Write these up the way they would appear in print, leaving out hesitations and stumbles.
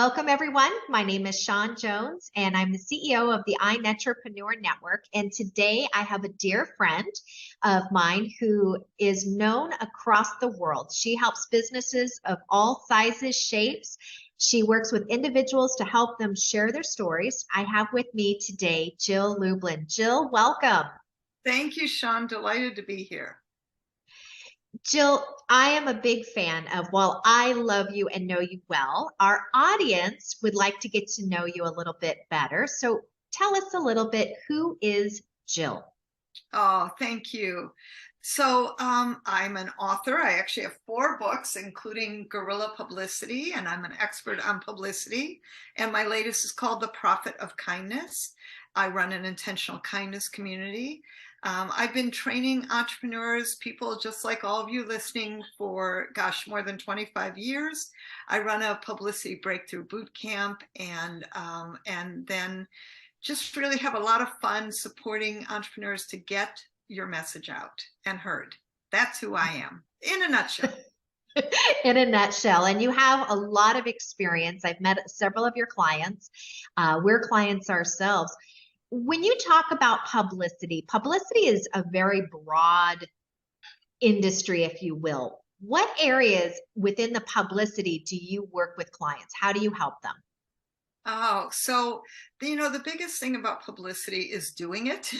Welcome, everyone. My name is Shawn Jones, and I'm the CEO of the iNetrepreneur Network. And today I have a dear friend of mine who is known across the world. She helps businesses of all sizes, shapes. She works with individuals to help them share their stories. I have with me today Jill Lublin. Jill, welcome. Thank you, Shawn. Delighted to be here. Jill, I am a big fan of, while I love you and know you well, our audience would like to get to know you a little bit better. So tell us a little bit, who is Jill? Oh, thank you. So I'm an author. I actually have 4 books, including Guerrilla Publicity, and I'm an expert on publicity. And my latest is called The Profit of Kindness. I run an intentional kindness community. I've been training entrepreneurs, people just like all of you listening, for, gosh, more than 25 years. I run a publicity breakthrough boot camp, and then just really have a lot of fun supporting entrepreneurs to get your message out and heard. That's who I am in a nutshell. In a nutshell, and you have a lot of experience. I've met several of your clients. We're clients ourselves. When you talk about publicity, publicity is a very broad industry, if you will. What areas within the publicity do you work with clients? How do you help them? Oh, so the biggest thing about publicity is doing it.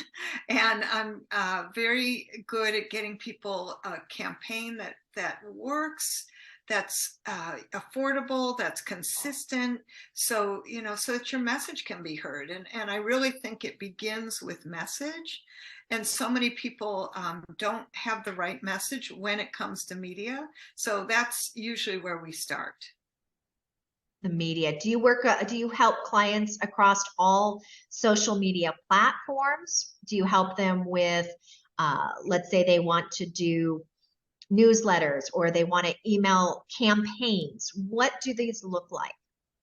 And I'm very good at getting people a campaign that works, that's affordable, that's consistent, so so that your message can be heard. And I really think it begins with message. And so many people don't have the right message when it comes to media. So that's usually where we start. The media. Do you help clients across all social media platforms? Do you help them with, let's say they want to do newsletters or they want to email campaigns? What do these look like?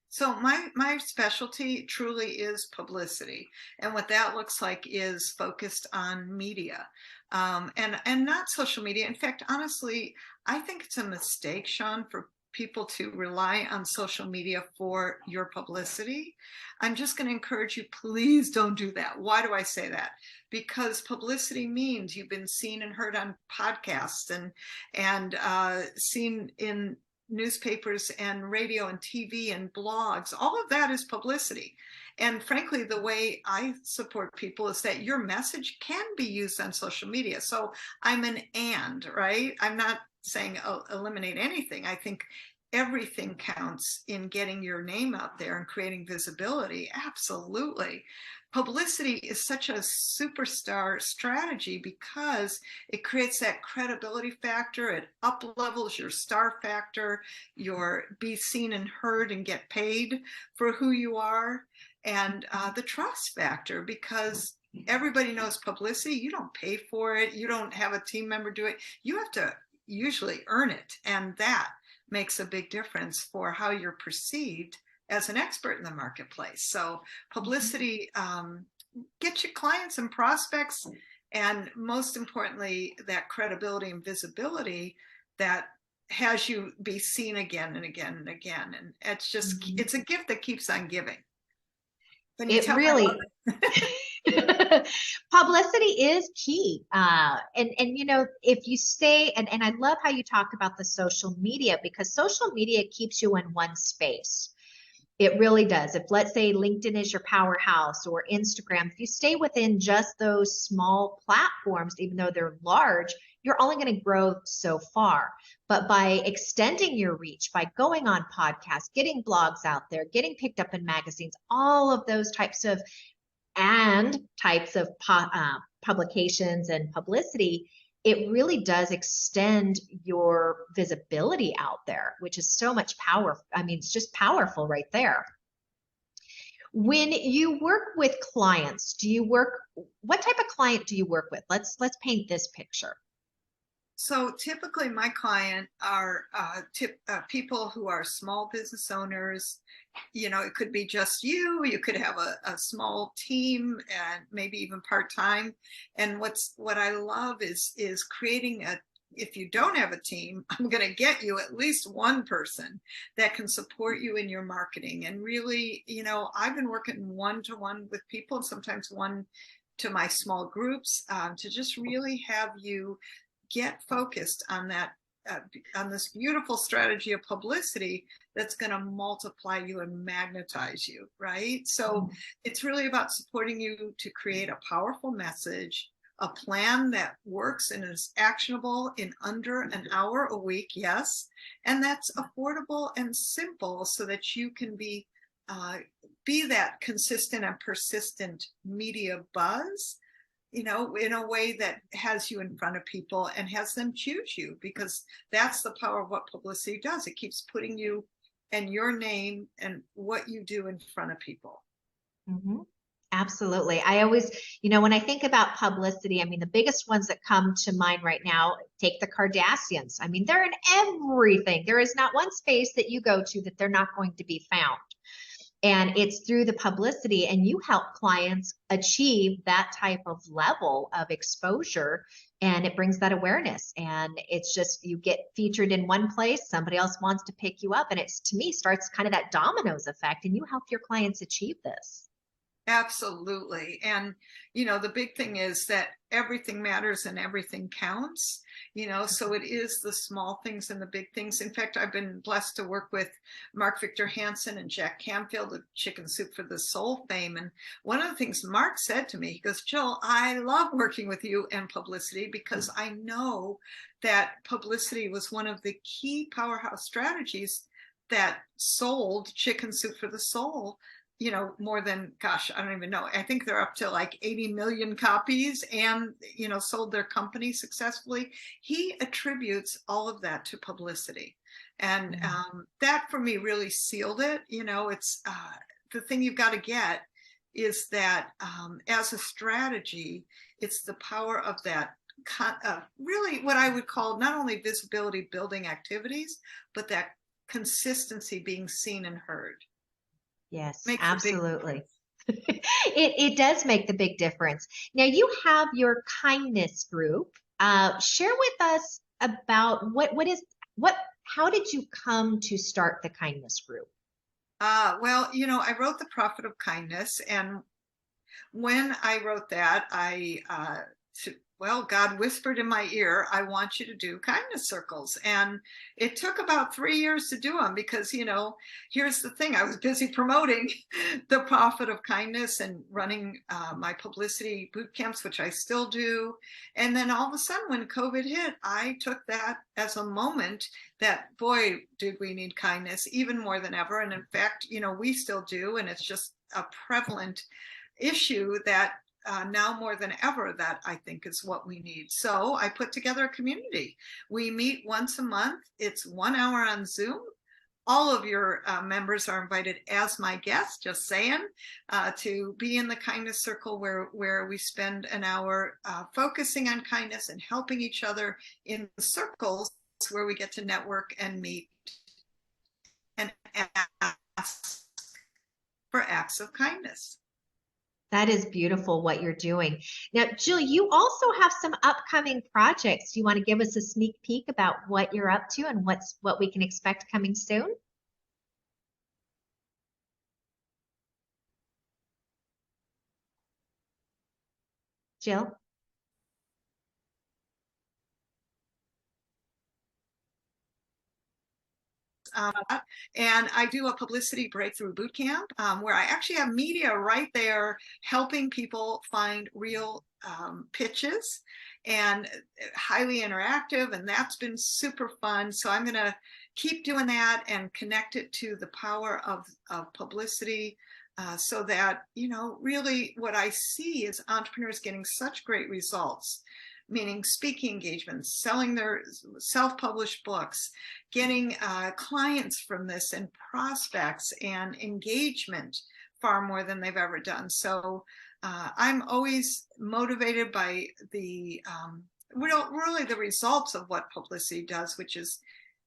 So my specialty truly is publicity, and what that looks like is focused on media, and not social media. In fact, honestly, I think it's a mistake, Shawn, for people to rely on social media for your publicity. I'm just going to encourage you, please don't do that. Why do I say that? Because publicity means you've been seen and heard on podcasts and seen in newspapers and radio and TV and blogs. All of that is publicity. And frankly, the way I support people is that your message can be used on social media. So I'm an and, right? I'm not saying eliminate anything. I think everything counts in getting your name out there and creating visibility. Absolutely. Publicity is such a superstar strategy because it creates that credibility factor. It up levels your star factor, your be seen and heard and get paid for who you are, and the trust factor, because everybody knows publicity. You don't pay for it. You don't have a team member do it. You have to usually earn it. And that makes a big difference for how you're perceived as an expert in the marketplace. So publicity gets you clients and prospects, and most importantly, that credibility and visibility that has you be seen again and again and again. And it's just, it's a gift that keeps on giving. Can you It tell really publicity is key. And if you stay, and I love how you talk about the social media, because social media keeps you in one space. It really does. If, let's say, LinkedIn is your powerhouse, or Instagram, if you stay within just those small platforms, even though they're large, you're only going to grow so far. But by extending your reach, by going on podcasts, getting blogs out there, getting picked up in magazines, all of those types of publications and publicity, it really does extend your visibility out there, which is so much power. I mean, it's just powerful right there. When you work with clients, what type of client do you work with? Let's paint this picture. So typically my client are people who are small business owners. It could be just you could have a small team, and maybe even part-time. And what I love is creating if you don't have a team, I'm going to get you at least one person that can support you in your marketing. And really, I've been working one-to-one with people, and sometimes one to my small groups, to just really have you get focused on that, on this beautiful strategy of publicity that's going to multiply you and magnetize you, right? So it's really about supporting you to create a powerful message, a plan that works and is actionable in under an hour a week, yes, and that's affordable and simple, so that you can be that consistent and persistent media buzz, in a way that has you in front of people and has them choose you, because that's the power of what publicity does. It keeps putting you and your name and what you do in front of people. Mm-hmm. Absolutely. I always, when I think about publicity, I mean, the biggest ones that come to mind right now, take the Kardashians. I mean, they're in everything. There is not one space that you go to that they're not going to be found. And it's through the publicity, and you help clients achieve that type of level of exposure, and it brings that awareness. And it's just, you get featured in one place, somebody else wants to pick you up, and it's, to me, starts kind of that dominoes effect, and you help your clients achieve this. Absolutely. And, the big thing is that everything matters and everything counts, so it is the small things and the big things. In fact, I've been blessed to work with Mark Victor Hansen and Jack Canfield of Chicken Soup for the Soul fame. And one of the things Mark said to me, he goes, Jill, I love working with you and publicity, because I know that publicity was one of the key powerhouse strategies that sold Chicken Soup for the Soul, more than, gosh, I don't even know. I think they're up to like 80 million copies, and, sold their company successfully. He attributes all of that to publicity. And that for me really sealed it. It's the thing you've got to get is that as a strategy, it's the power of that really what I would call not only visibility building activities, but that consistency being seen and heard. Yes, Makes absolutely. It does make the big difference. Now, you have your kindness group. Share with us about how did you come to start the kindness group? Well, I wrote The Profit of Kindness, and when I wrote that, God whispered in my ear, I want you to do kindness circles. And it took about 3 years to do them, because, here's the thing. I was busy promoting The Profit of Kindness and running my publicity boot camps, which I still do. And then all of a sudden, when COVID hit, I took that as a moment that, boy, did we need kindness even more than ever. And in fact, we still do. And it's just a prevalent issue that now more than ever, that I think is what we need. So I put together a community. We meet once a month. It's 1 hour on Zoom. All of your members are invited as my guests, just saying, to be in the kindness circle, where we spend an hour focusing on kindness and helping each other in circles where we get to network and meet and ask for acts of kindness. That is beautiful what you're doing. Now, Jill, you also have some upcoming projects. Do you want to give us a sneak peek about what you're up to and what we can expect coming soon? Jill? And I do a publicity breakthrough boot camp, where I actually have media right there helping people find real pitches, and highly interactive, and that's been super fun. So I'm going to keep doing that and connect it to the power of publicity, so that, really what I see is entrepreneurs getting such great results, meaning speaking engagements, selling their self-published books, getting clients from this, and prospects and engagement far more than they've ever done. So I'm always motivated by the really the results of what publicity does, which is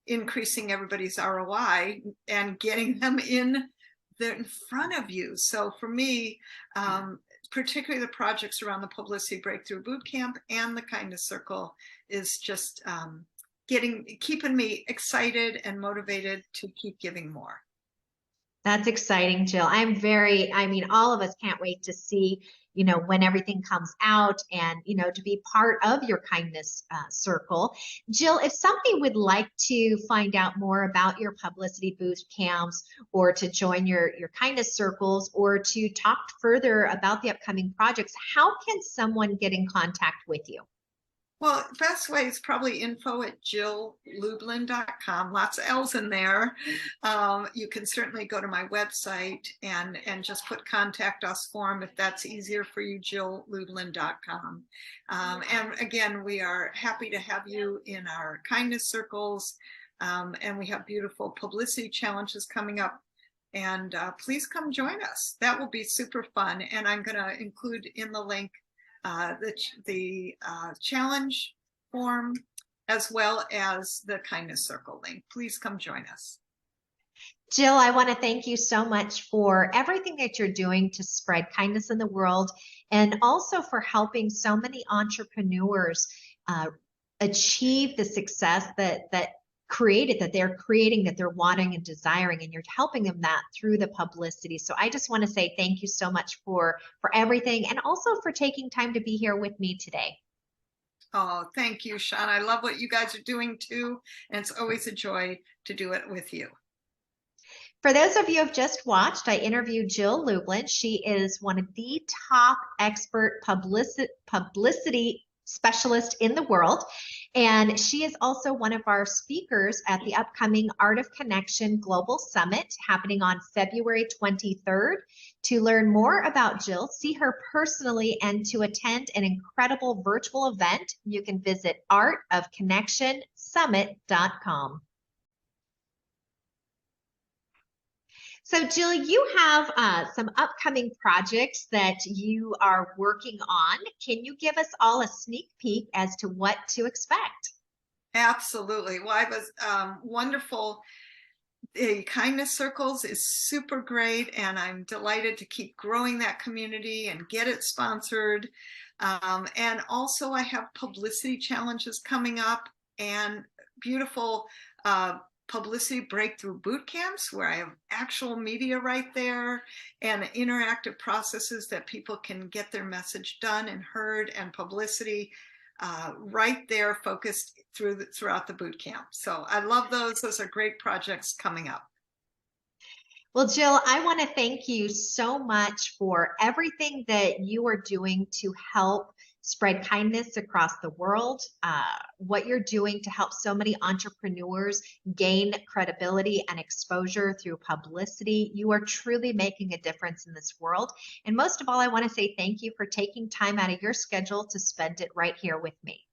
increasing everybody's ROI and getting them in front of you. So for me, particularly the projects around the Publicity Breakthrough Bootcamp and the Kindness Circle is just keeping me excited and motivated to keep giving more. That's exciting, Jill. I mean, all of us can't wait to see, when everything comes out and, to be part of your kindness circle. Jill, if somebody would like to find out more about your publicity boot camps or to join your kindness circles or to talk further about the upcoming projects, how can someone get in contact with you? Well, best way is probably info@jilllublin.com. Lots of L's in there. You can certainly go to my website and just put contact us form if that's easier for you, jilllublin.com. And again, we are happy to have you in our kindness circles. And we have beautiful publicity challenges coming up. And please come join us. That will be super fun. And I'm going to include in the link the challenge form as well as the kindness circle link. Please come join us. Jill, I want to thank you so much for everything that you're doing to spread kindness in the world and also for helping so many entrepreneurs achieve the success that they're creating, that they're wanting and desiring, and you're helping them that through the publicity. So I just want to say thank you so much for everything and also for taking time to be here with me today. Oh, thank you, Sean. I love what you guys are doing too, and it's always a joy to do it with you. For those of you who have just watched, I interviewed Jill Lublin. She is one of the top expert publicity specialist in the world. And she is also one of our speakers at the upcoming Art of Connection Global Summit happening on February 23rd. To learn more about Jill, see her personally, and to attend an incredible virtual event, you can visit artofconnectionsummit.com. So Jill, you have some upcoming projects that you are working on. Can you give us all a sneak peek as to what to expect? Absolutely. Well, I was wonderful. The kindness circles is super great, and I'm delighted to keep growing that community and get it sponsored. And also I have publicity challenges coming up and beautiful publicity breakthrough boot camps where I have actual media right there and interactive processes that people can get their message done and heard, and publicity right there focused throughout the boot camp. So I love those. Those are great projects coming up. Well, Jill, I want to thank you so much for everything that you are doing to help spread kindness across the world, what you're doing to help so many entrepreneurs gain credibility and exposure through publicity. You are truly making a difference in this world. And most of all, I want to say thank you for taking time out of your schedule to spend it right here with me.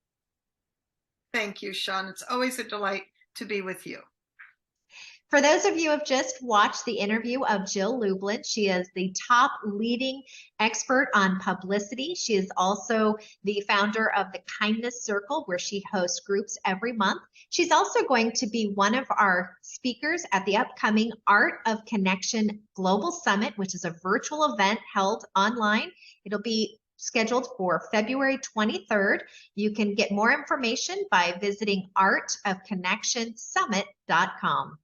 Thank you, Sean. It's always a delight to be with you. For those of you who have just watched the interview of Jill Lublin, she is the top leading expert on publicity. She is also the founder of the Kindness Circle, where she hosts groups every month. She's also going to be one of our speakers at the upcoming Art of Connection Global Summit, which is a virtual event held online. It'll be scheduled for February 23rd. You can get more information by visiting artofconnectionsummit.com.